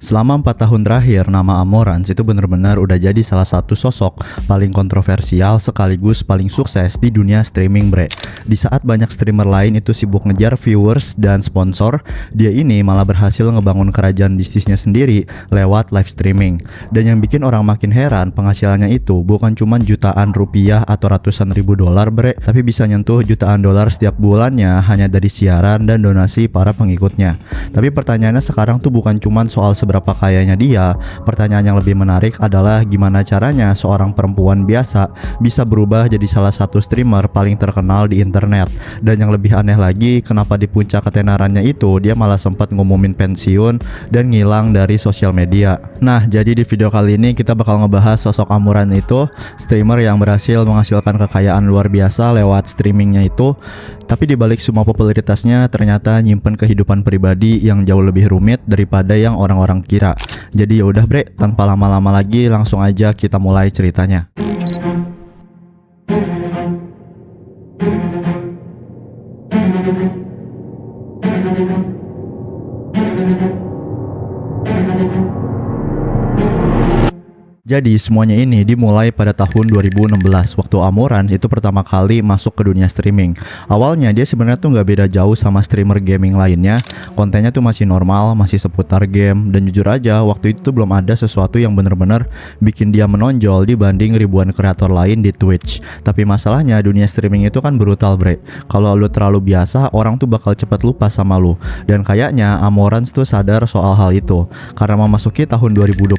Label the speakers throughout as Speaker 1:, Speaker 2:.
Speaker 1: Selama 4 tahun terakhir, nama Amorans itu benar-benar udah jadi salah satu sosok paling kontroversial sekaligus paling sukses di dunia streaming, bre. Di saat banyak streamer lain itu sibuk ngejar viewers dan sponsor, dia ini malah berhasil ngebangun kerajaan bisnisnya sendiri lewat live streaming. Dan yang bikin orang makin heran, penghasilannya itu bukan cuma jutaan rupiah atau ratusan ribu dolar, bre, tapi bisa nyentuh jutaan dolar setiap bulannya hanya dari siaran dan donasi para pengikutnya. Tapi pertanyaannya sekarang tuh bukan cuma soal seberapa kayanya dia. Pertanyaan yang lebih menarik adalah gimana caranya seorang perempuan biasa bisa berubah jadi salah satu streamer paling terkenal di internet. Dan yang lebih aneh lagi, kenapa di puncak ketenarannya itu dia malah sempat ngumumin pensiun dan ngilang dari sosial media. Nah, jadi di video kali ini kita bakal ngebahas sosok Amorans itu, streamer yang berhasil menghasilkan kekayaan luar biasa lewat streamingnya itu. Tapi dibalik semua popularitasnya ternyata nyimpen kehidupan pribadi yang jauh lebih rumit daripada yang orang-orang kira. Jadi ya udah, bre, tanpa lama-lama lagi langsung aja kita mulai ceritanya. Jadi semuanya ini dimulai pada tahun 2016 waktu Amorans itu pertama kali masuk ke dunia streaming. Awalnya dia sebenarnya tuh nggak beda jauh sama streamer gaming lainnya. Kontennya tuh masih normal, masih seputar game. Dan jujur aja waktu itu tuh belum ada sesuatu yang bener-bener bikin dia menonjol dibanding ribuan kreator lain di Twitch. Tapi masalahnya dunia streaming itu kan brutal, bre. Kalau lu terlalu biasa, orang tuh bakal cepat lupa sama lu. Dan kayaknya Amorans tuh sadar soal hal itu. Karena memasuki tahun 2021,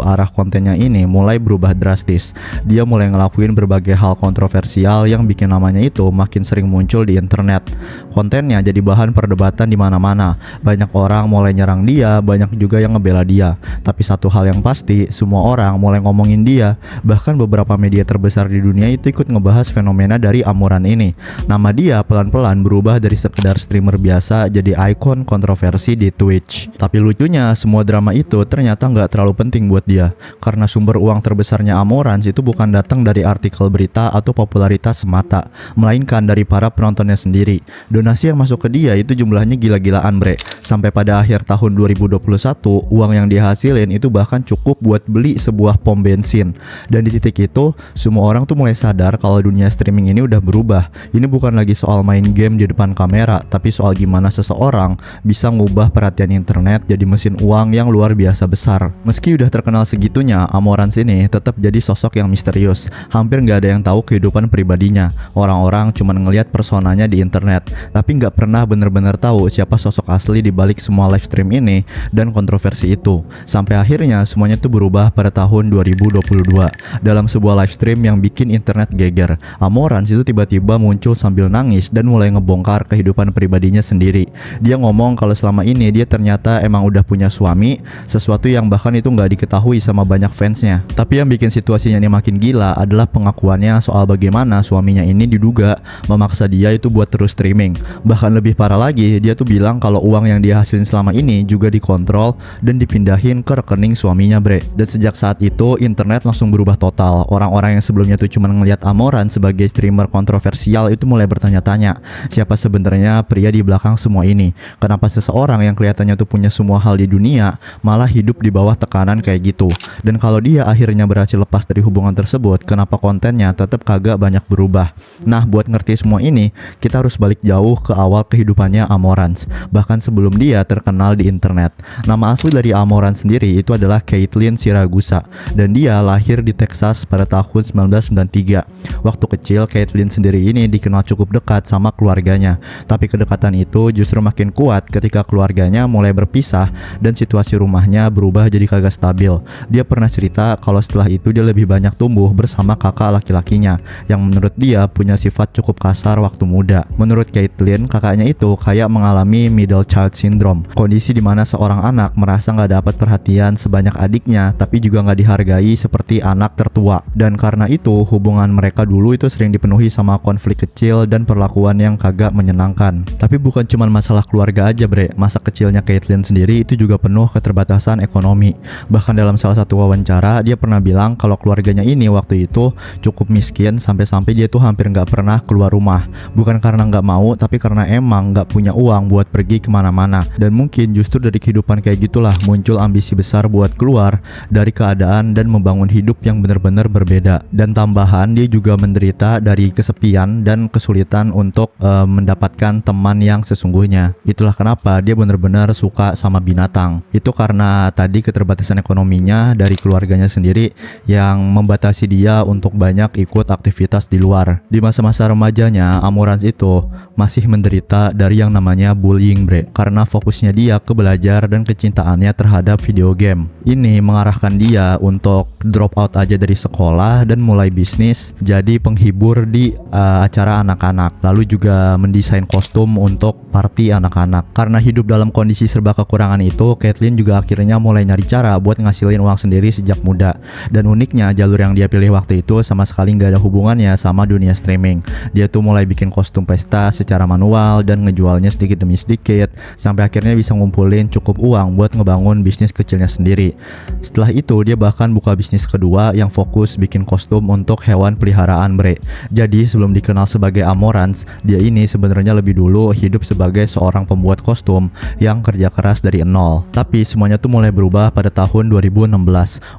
Speaker 1: arah kontennya ini mulai berubah drastis. Dia mulai ngelakuin berbagai hal kontroversial yang bikin namanya itu makin sering muncul di internet. Kontennya jadi bahan perdebatan di mana-mana. Banyak orang mulai nyerang dia, banyak juga yang ngebela dia. Tapi satu hal yang pasti, semua orang mulai ngomongin dia. Bahkan beberapa media terbesar di dunia itu ikut ngebahas fenomena dari Amorans ini. Nama dia pelan-pelan berubah dari sekedar streamer biasa jadi ikon kontroversi di Twitch. Tapi lucunya, semua drama itu ternyata nggak terlalu penting buat dia. Karena sumber uang terbesarnya Amorans itu bukan datang dari artikel berita atau popularitas semata, melainkan dari para penontonnya sendiri. Donasi yang masuk ke dia itu jumlahnya gila-gilaan, bre. Sampai pada akhir tahun 2021, uang yang dihasilin itu bahkan cukup buat beli sebuah pom bensin. Dan di titik itu, semua orang tuh mulai sadar kalau dunia streaming ini udah berubah. Ini bukan lagi soal main game di depan kamera, tapi soal gimana seseorang bisa ngubah perhatian internet jadi mesin uang yang luar biasa besar. Meski udah terkenal segitunya, Amorans ini tetap jadi sosok yang misterius. Hampir nggak ada yang tahu kehidupan pribadinya. Orang-orang cuma ngelihat personanya di internet, tapi nggak pernah bener-bener tahu siapa sosok asli di balik semua live stream ini dan kontroversi itu. Sampai akhirnya semuanya tuh berubah pada tahun 2022 dalam sebuah live stream yang bikin internet geger. Amorans itu tiba-tiba muncul sambil nangis dan mulai ngebongkar kehidupan pribadinya sendiri. Dia ngomong kalau selama ini dia ternyata emang udah punya suami, sesuatu yang bahkan itu nggak diketahui sama banyak fansnya. Tapi yang bikin situasinya ini makin gila adalah pengakuannya soal bagaimana suaminya ini diduga memaksa dia itu buat terus streaming. Bahkan lebih parah lagi, dia tuh bilang kalau uang yang dia hasilin selama ini juga dikontrol dan dipindahin ke rekening suaminya, bre. Dan sejak saat itu internet langsung berubah total. Orang-orang yang sebelumnya tuh cuma ngelihat Amorans sebagai streamer kontroversial itu mulai bertanya-tanya, siapa sebenarnya pria di belakang semua ini? Kenapa seseorang yang kelihatannya tuh punya semua hal di dunia malah hidup di bawah tekanan kayak gitu? Dan kalau dia akhirnya berhasil lepas dari hubungan tersebut, kenapa kontennya tetap kagak banyak berubah? Nah, buat ngerti semua ini, kita harus balik jauh ke awal kehidupannya Amorans, bahkan sebelum dia terkenal di internet. Nama asli dari Amorans sendiri itu adalah Caitlyn Siragusa, dan dia lahir di Texas pada tahun 1993. Waktu kecil, Caitlyn sendiri ini dikenal cukup dekat sama keluarganya, tapi kedekatan itu justru makin kuat ketika keluarganya mulai berpisah dan situasi rumahnya berubah jadi kagak stabil. Dia pernah cerita kalau setelah itu dia lebih banyak tumbuh bersama kakak laki-lakinya yang menurut dia punya sifat cukup kasar waktu muda. Menurut Caitlyn, kakaknya itu kayak mengalami middle child syndrome, kondisi di mana seorang anak merasa nggak dapat perhatian sebanyak adiknya tapi juga nggak dihargai seperti anak tertua. Dan karena itu hubungan mereka dulu itu sering dipenuhi sama konflik kecil dan perlakuan yang kagak menyenangkan. Tapi bukan cuma masalah keluarga aja, bre. Masa kecilnya Caitlyn sendiri itu juga penuh keterbatasan ekonomi. Bahkan dalam salah satu wawancara wawancara dia pernah bilang kalau keluarganya ini waktu itu cukup miskin sampai-sampai dia tuh hampir nggak pernah keluar rumah. Bukan karena nggak mau, tapi karena emang nggak punya uang buat pergi kemana-mana. Dan mungkin justru dari kehidupan kayak gitulah muncul ambisi besar buat keluar dari keadaan dan membangun hidup yang benar-benar berbeda. Dan tambahan dia juga menderita dari kesepian dan kesulitan untuk mendapatkan teman yang sesungguhnya. Itulah kenapa dia benar-benar suka sama binatang. Itu karena tadi keterbatasan ekonominya dari keluarganya sendiri yang membatasi dia untuk banyak ikut aktivitas di luar. Di masa-masa remajanya, Amorans itu masih menderita dari yang namanya bullying, bre, karena fokusnya dia ke belajar dan kecintaannya terhadap video game. Ini mengarahkan dia untuk drop out aja dari sekolah dan mulai bisnis jadi penghibur di acara anak-anak, lalu juga mendesain kostum untuk party anak-anak. Karena hidup dalam kondisi serba kekurangan itu, Caitlyn juga akhirnya mulai nyari cara buat ngasilin uang sendiri sejak muda. Dan uniknya jalur yang dia pilih waktu itu sama sekali nggak ada hubungannya sama dunia streaming. Dia tuh mulai bikin kostum pesta secara manual dan ngejualnya sedikit demi sedikit sampai akhirnya bisa ngumpulin cukup uang buat ngebangun bisnis kecilnya sendiri. Setelah itu dia bahkan buka bisnis kedua yang fokus bikin kostum untuk hewan peliharaan, bre. Jadi sebelum dikenal sebagai Amorans, dia ini sebenarnya lebih dulu hidup sebagai seorang pembuat kostum yang kerja keras dari nol. Tapi semuanya tuh mulai berubah pada tahun 2016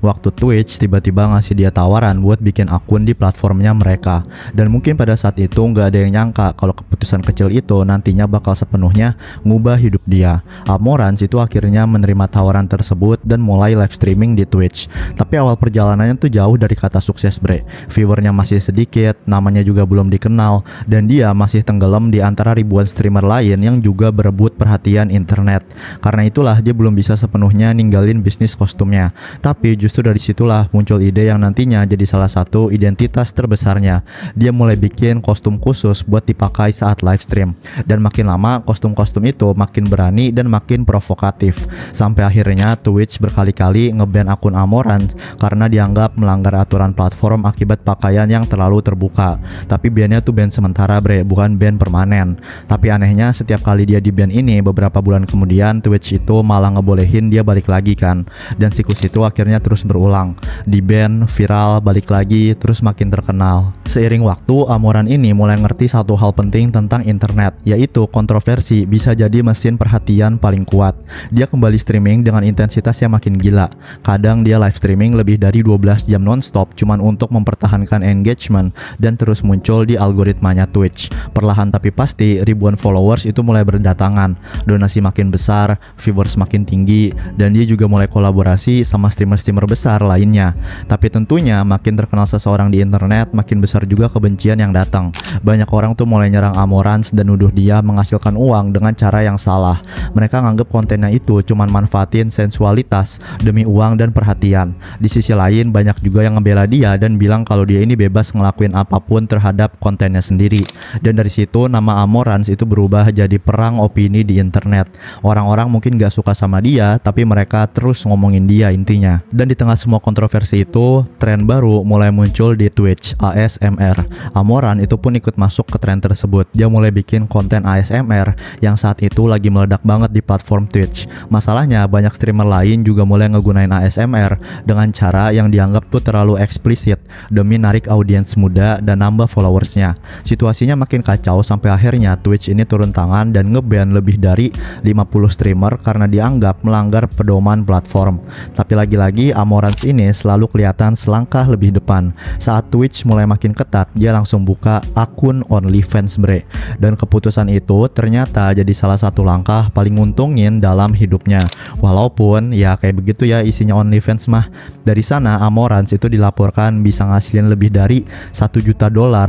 Speaker 1: waktu Twitch tiba-tiba ngasih dia tawaran buat bikin akun di platformnya mereka. Dan mungkin pada saat itu nggak ada yang nyangka kalau keputusan kecil itu nantinya bakal sepenuhnya ngubah hidup dia. Amorans itu akhirnya menerima tawaran tersebut dan mulai live streaming di Twitch. Tapi awal perjalanannya tuh jauh dari kata sukses, bre. Viewernya masih sedikit, namanya juga belum dikenal, dan dia masih tenggelam di antara ribuan streamer lain yang juga berebut perhatian internet. Karena itulah dia belum bisa sepenuhnya ninggalin bisnis kostumnya. Tapi justru dari situlah muncul ide yang nantinya jadi salah satu identitas terbesarnya. Dia mulai bikin kostum khusus buat dipakai saat live stream. Dan makin lama kostum-kostum itu makin berani dan makin provokatif. Sampai akhirnya Twitch berkali-kali nge-ban akun Amorans karena dianggap melanggar aturan platform akibat pakaian yang terlalu terbuka. Tapi ban-nya tuh ban sementara, bre, bukan ban permanen. Tapi anehnya setiap kali dia di ban ini, beberapa bulan kemudian Twitch itu malah ngebolehin dia balik lagi kan. Dan siklus itu akhirnya terus berulang. Di ban, viral, balik lagi, terus makin terkenal. Seiring waktu, Amoran ini mulai ngerti satu hal penting tentang internet, yaitu kontroversi bisa jadi mesin perhatian paling kuat. Dia kembali streaming dengan intensitas yang makin gila. Kadang dia live streaming lebih dari 12 jam nonstop cuman untuk mempertahankan engagement dan terus muncul di algoritmanya Twitch. Perlahan tapi pasti ribuan followers itu mulai berdatangan, donasi makin besar, viewers makin tinggi, dan dia juga mulai kolaborasi sama streamer-streamer besar lainnya. Tapi tentunya makin terkenal seseorang di internet, makin besar juga kebencian yang datang. Banyak orang tuh mulai nyerang Amorans dan nuduh dia menghasilkan uang dengan cara yang salah. Mereka nganggep kontennya itu cuman manfaatin sensualitas demi uang dan perhatian. Di sisi lain banyak juga yang ngebela dia dan bilang kalau dia ini bebas ngelakuin apapun terhadap kontennya sendiri. Dan dari situ nama Amorans itu berubah jadi perang opini di internet. Orang-orang mungkin gak suka sama dia, tapi mereka terus ngomongin dia intinya. Dan di tengah semua kontroversi itu, tren baru mulai muncul di Twitch, ASMR. Amoran itu pun ikut masuk ke tren tersebut. Dia mulai bikin konten ASMR yang saat itu lagi meledak banget di platform Twitch. Masalahnya banyak streamer lain juga mulai ngegunain ASMR dengan cara yang dianggap tuh terlalu eksplisit demi narik audiens muda dan nambah followersnya. Situasinya makin kacau sampai akhirnya Twitch ini turun tangan dan nge-ban lebih dari 50 streamer karena dianggap melanggar pedoman platform. Tapi lagi-lagi Amorans ini selalu kelihatan selangkah lebih depan. Saat Twitch mulai makin ketat, dia langsung buka akun OnlyFans, bre. Dan keputusan itu ternyata jadi salah satu langkah paling nguntungin dalam hidupnya. Walaupun ya kayak begitu ya isinya OnlyFans mah. Dari sana Amorans itu dilaporkan bisa ngasilin lebih dari $1 juta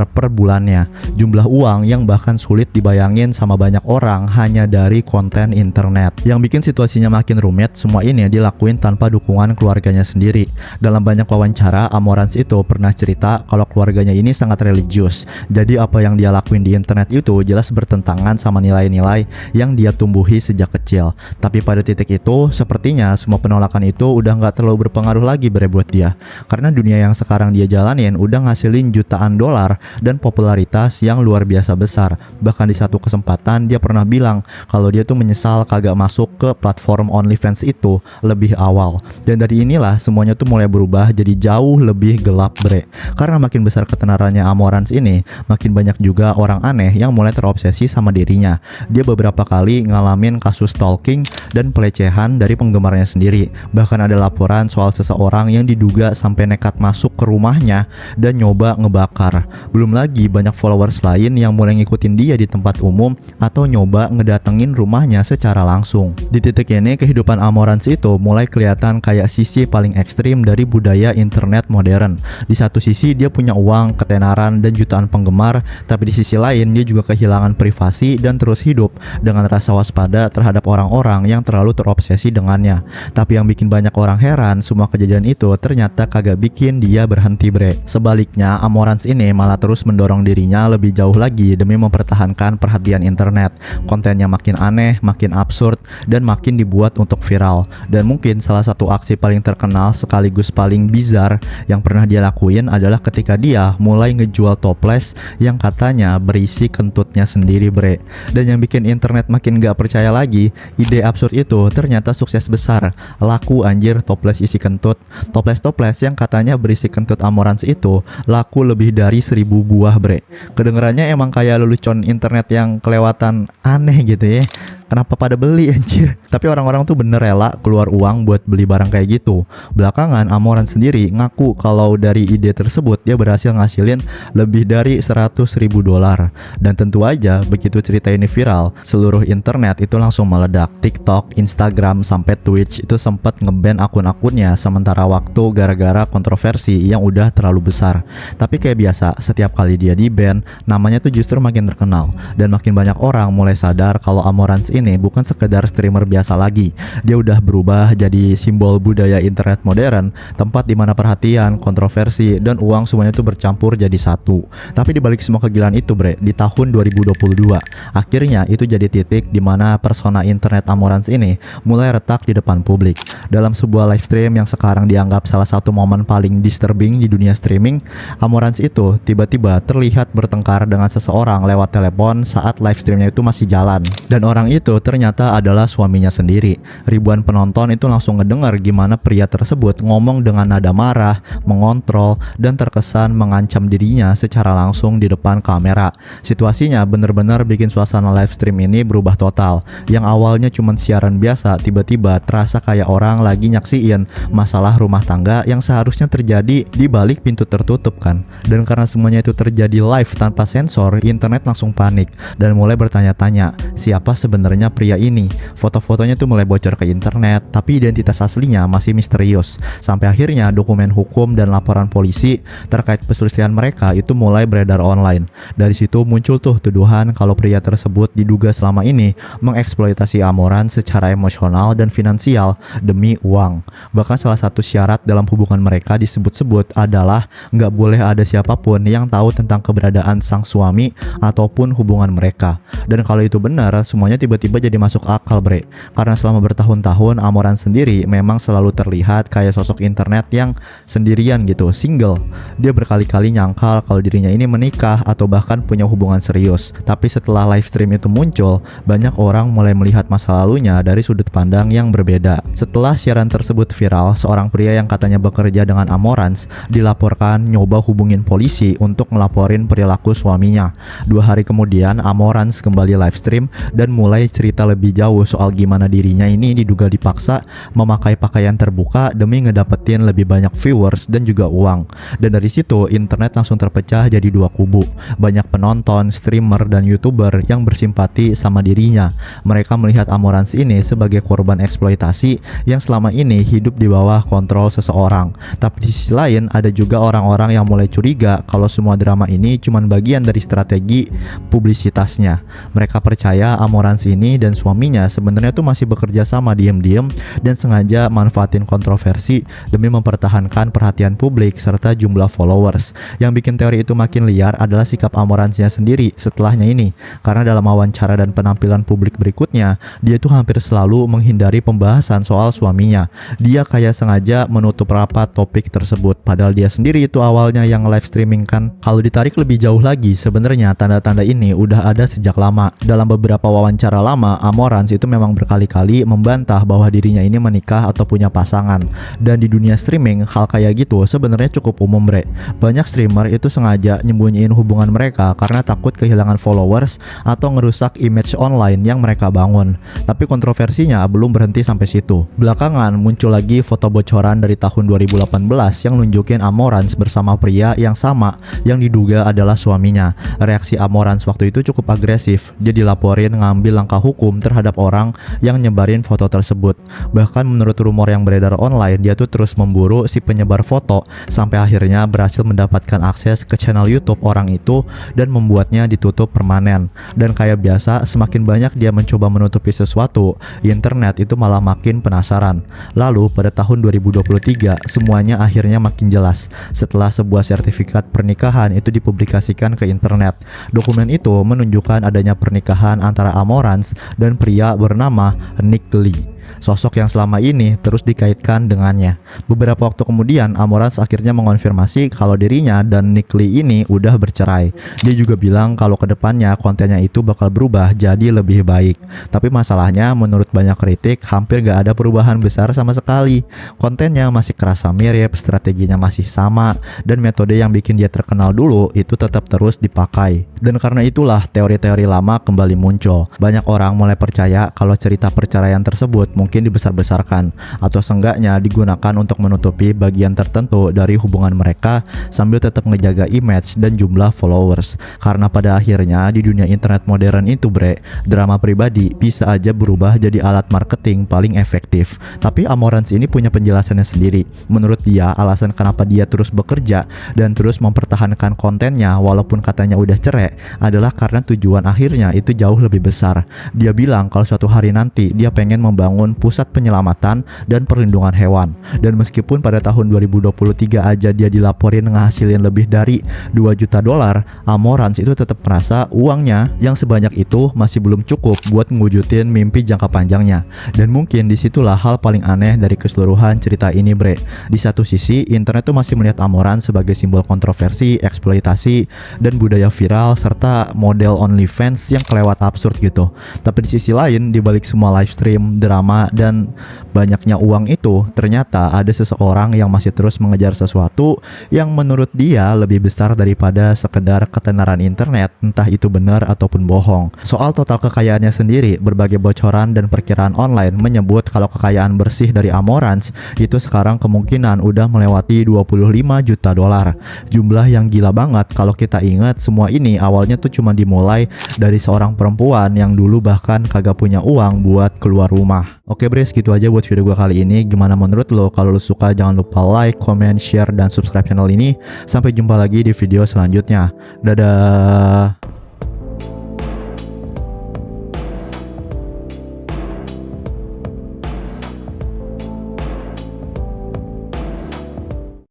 Speaker 1: per bulannya. Jumlah uang yang bahkan sulit dibayangin sama banyak orang hanya dari konten internet. Yang bikin situasinya makin rumit, semua ini dilakuin tanpa dukungan keluarganya sendiri. Dalam banyak wawancara, Amorans itu pernah cerita kalau keluarganya ini sangat religius. Jadi apa yang dia lakuin di internet itu jelas bertentangan sama nilai-nilai yang dia tumbuhi sejak kecil. Tapi pada titik itu, sepertinya semua penolakan itu udah gak terlalu berpengaruh lagi buat dia. Karena dunia yang sekarang dia jalanin udah ngasilin jutaan dolar dan popularitas yang luar biasa besar. Bahkan di satu kesempatan dia pernah bilang kalau dia tuh menyesal kagak masuk ke platform OnlyFans itu lebih awal. Dan dari inilah itulah semuanya tuh mulai berubah jadi jauh lebih gelap bre. Karena makin besar ketenarannya Amorans ini, makin banyak juga orang aneh yang mulai terobsesi sama dirinya. Dia beberapa kali ngalamin kasus stalking dan pelecehan dari penggemarnya sendiri. Bahkan ada laporan soal seseorang yang diduga sampai nekat masuk ke rumahnya dan nyoba ngebakar. Belum lagi banyak followers lain yang mulai ngikutin dia di tempat umum atau nyoba ngedatengin rumahnya secara langsung. Di titik ini kehidupan Amorans itu mulai kelihatan kayak sisi paling ekstrim dari budaya internet modern. Di satu sisi dia punya uang, ketenaran, dan jutaan penggemar, tapi di sisi lain dia juga kehilangan privasi dan terus hidup dengan rasa waspada terhadap orang-orang yang terlalu terobsesi dengannya. Tapi yang bikin banyak orang heran, semua kejadian itu ternyata kagak bikin dia berhenti bre. Sebaliknya, Amorans ini malah terus mendorong dirinya lebih jauh lagi demi mempertahankan perhatian internet. Kontennya makin aneh, makin absurd, dan makin dibuat untuk viral. Dan mungkin salah satu aksi paling terkenal sekaligus paling bizar yang pernah dia lakuin adalah ketika dia mulai ngejual toples yang katanya berisi kentutnya sendiri bre. Dan yang bikin internet makin gak percaya lagi, ide absurd itu ternyata sukses besar. Laku anjir toples isi kentut. Toples-toples yang katanya berisi kentut Amorans itu laku lebih dari 1000 buah bre. Kedengerannya emang kayak lelucon internet yang kelewatan aneh gitu ya. Kenapa pada beli anjir? Tapi orang-orang tuh bener rela keluar uang buat beli barang kayak gitu. Belakangan Amorans sendiri ngaku kalau dari ide tersebut dia berhasil ngasilin lebih dari 100.000 dolar. Dan tentu aja begitu cerita ini viral, seluruh internet itu langsung meledak. TikTok, Instagram, sampai Twitch itu sempat nge-ban akun-akunnya sementara waktu gara-gara kontroversi yang udah terlalu besar. Tapi kayak biasa, setiap kali dia di-ban, namanya tuh justru makin terkenal. Dan makin banyak orang mulai sadar kalau Amorans ini bukan sekedar streamer biasa lagi. Dia udah berubah jadi simbol budaya internet modern, tempat dimana perhatian, kontroversi, dan uang semuanya itu bercampur jadi satu. Tapi dibalik semua kegilaan itu bre, di tahun 2022, akhirnya itu jadi titik dimana persona internet Amorans ini mulai retak di depan publik. Dalam sebuah live stream yang sekarang dianggap salah satu momen paling disturbing di dunia streaming, Amorans itu tiba-tiba terlihat bertengkar dengan seseorang lewat telepon saat live streamnya itu masih jalan. Dan orang itu ternyata adalah suaminya sendiri. Ribuan penonton itu langsung ngedengar gimana pria tersebut ngomong dengan nada marah, mengontrol, dan terkesan mengancam dirinya secara langsung di depan kamera. Situasinya bener-bener bikin suasana live stream ini berubah total. Yang awalnya cuma siaran biasa, tiba-tiba terasa kayak orang lagi nyaksiin masalah rumah tangga yang seharusnya terjadi di balik pintu tertutup kan. Dan karena semuanya itu terjadi live tanpa sensor, internet langsung panik dan mulai bertanya-tanya, siapa sebenarnya pria ini? Foto-fotonya tuh mulai bocor ke internet, tapi identitas aslinya masih misterius. Sampai akhirnya dokumen hukum dan laporan polisi terkait perselisihan mereka itu mulai beredar online. Dari situ muncul tuh tuduhan kalau pria tersebut diduga selama ini mengeksploitasi Amorans secara emosional dan finansial demi uang. Bahkan salah satu syarat dalam hubungan mereka disebut-sebut adalah nggak boleh ada siapapun yang tahu tentang keberadaan sang suami ataupun hubungan mereka. Dan kalau itu benar, semuanya tiba-tiba jadi masuk akal bre. Karena selama bertahun-tahun Amorans sendiri memang selalu terlihat kayak sosok internet yang sendirian gitu, single. Dia berkali-kali nyangkal kalau dirinya ini menikah atau bahkan punya hubungan serius. Tapi setelah live stream itu muncul, banyak orang mulai melihat masa lalunya dari sudut pandang yang berbeda. Setelah siaran tersebut viral, seorang pria yang katanya bekerja dengan Amorans dilaporkan nyoba hubungin polisi untuk ngelaporin perilaku suaminya. 2 hari kemudian Amorans kembali live stream dan mulai cerita lebih jauh soal gimana dirinya ini diduga dipaksa memakai pakaian terbuka demi ngedapetin lebih banyak viewers dan juga uang. Dan dari situ internet langsung terpecah jadi 2 kubu. Banyak penonton, streamer, dan youtuber yang bersimpati sama dirinya. Mereka melihat Amorans ini sebagai korban eksploitasi yang selama ini hidup di bawah kontrol seseorang. Tapi di sisi lain ada juga orang-orang yang mulai curiga kalau semua drama ini cuma bagian dari strategi publisitasnya. Mereka percaya Amorans ini dan suaminya sebenarnya tuh masih bekerja sama diam-diam dan sengaja manfaatin kontroversi demi mempertahankan perhatian publik serta jumlah followers. Yang bikin teori itu makin liar adalah sikap Amoransnya sendiri setelahnya ini. Karena dalam wawancara dan penampilan publik berikutnya, dia tuh hampir selalu menghindari pembahasan soal suaminya. Dia kayak sengaja menutup rapat topik tersebut, padahal dia sendiri itu awalnya yang live streaming kan. Kalau ditarik lebih jauh lagi, sebenarnya tanda-tanda ini udah ada sejak lama. Dalam beberapa wawancara lama, Amorans itu memang berkali-kali membantah bahwa dirinya ini menikah atau punya pasangan. Dan di dunia streaming, hal kayak gitu sebenarnya cukup umum, bre. Banyak streamer itu sengaja nyembunyiin hubungan mereka karena takut kehilangan followers atau ngerusak image online yang mereka bangun. Tapi kontroversinya belum berhenti sampai situ. Belakangan muncul lagi foto bocoran dari tahun 2018 yang nunjukin Amorans bersama pria yang sama yang diduga adalah suaminya. Reaksi Amorans waktu itu cukup agresif. Dia dilaporin ngambil langkah hukum terhadap orang yang nyebarin foto tersebut. Bahkan menurut rumor yang beredar online, dia tuh terus memburu si penyebar foto sampai akhirnya berhasil mendapatkan akses ke channel YouTube orang itu dan membuatnya ditutup permanen. Dan kayak biasa, semakin banyak dia mencoba menutupi sesuatu, internet itu malah makin penasaran. Lalu pada tahun 2023 semuanya akhirnya makin jelas setelah sebuah sertifikat pernikahan itu dipublikasikan ke internet. Dokumen itu menunjukkan adanya pernikahan antara Amorans dan pria bernama Nick Lee. Sosok yang selama ini terus dikaitkan dengannya. Beberapa waktu kemudian, Amorans akhirnya mengonfirmasi kalau dirinya dan Nick Lee ini udah bercerai. Dia juga bilang kalau kedepannya kontennya itu bakal berubah jadi lebih baik. Tapi masalahnya menurut banyak kritik hampir gak ada perubahan besar sama sekali. Kontennya masih kerasa mirip, strateginya masih sama, dan metode yang bikin dia terkenal dulu itu tetap terus dipakai. Dan karena itulah teori-teori lama kembali muncul. Banyak orang mulai percaya kalau cerita perceraian tersebut mungkin dibesar-besarkan atau seenggaknya digunakan untuk menutupi bagian tertentu dari hubungan mereka sambil tetap ngejaga image dan jumlah followers. Karena pada akhirnya di dunia internet modern itu, bre, drama pribadi bisa aja berubah jadi alat marketing paling efektif. Tapi Amorans ini punya penjelasannya sendiri. Menurut dia, alasan kenapa dia terus bekerja dan terus mempertahankan kontennya walaupun katanya udah cerai adalah karena tujuan akhirnya itu jauh lebih besar. Dia bilang kalau suatu hari nanti dia pengen membangun pusat penyelamatan dan perlindungan hewan. Dan meskipun pada tahun 2023 aja dia dilaporin ngehasilin lebih dari 2 juta dolar, Amorans itu tetap merasa uangnya yang sebanyak itu masih belum cukup buat ngewujudin mimpi jangka panjangnya. Dan mungkin disitulah hal paling aneh dari keseluruhan cerita ini, bre. Di satu sisi, internet tuh masih melihat Amorans sebagai simbol kontroversi, eksploitasi, dan budaya viral serta model OnlyFans yang kelewat absurd gitu. Tapi di sisi lain, di balik semua live stream, drama, dan banyaknya uang itu, ternyata ada seseorang yang masih terus mengejar sesuatu yang menurut dia lebih besar daripada sekedar ketenaran internet, entah itu benar ataupun bohong. Soal total kekayaannya sendiri, berbagai bocoran dan perkiraan online menyebut kalau kekayaan bersih dari Amorans itu sekarang kemungkinan udah melewati 25 juta dolar. Jumlah yang gila banget kalau kita ingat semua ini awalnya tuh cuma dimulai dari seorang perempuan yang dulu bahkan kagak punya uang buat keluar rumah. Oke bre, segitu aja buat video gue kali ini. Gimana menurut lo? Kalau lo suka jangan lupa like, comment, share, dan subscribe channel ini. Sampai jumpa lagi di video selanjutnya. Dadah.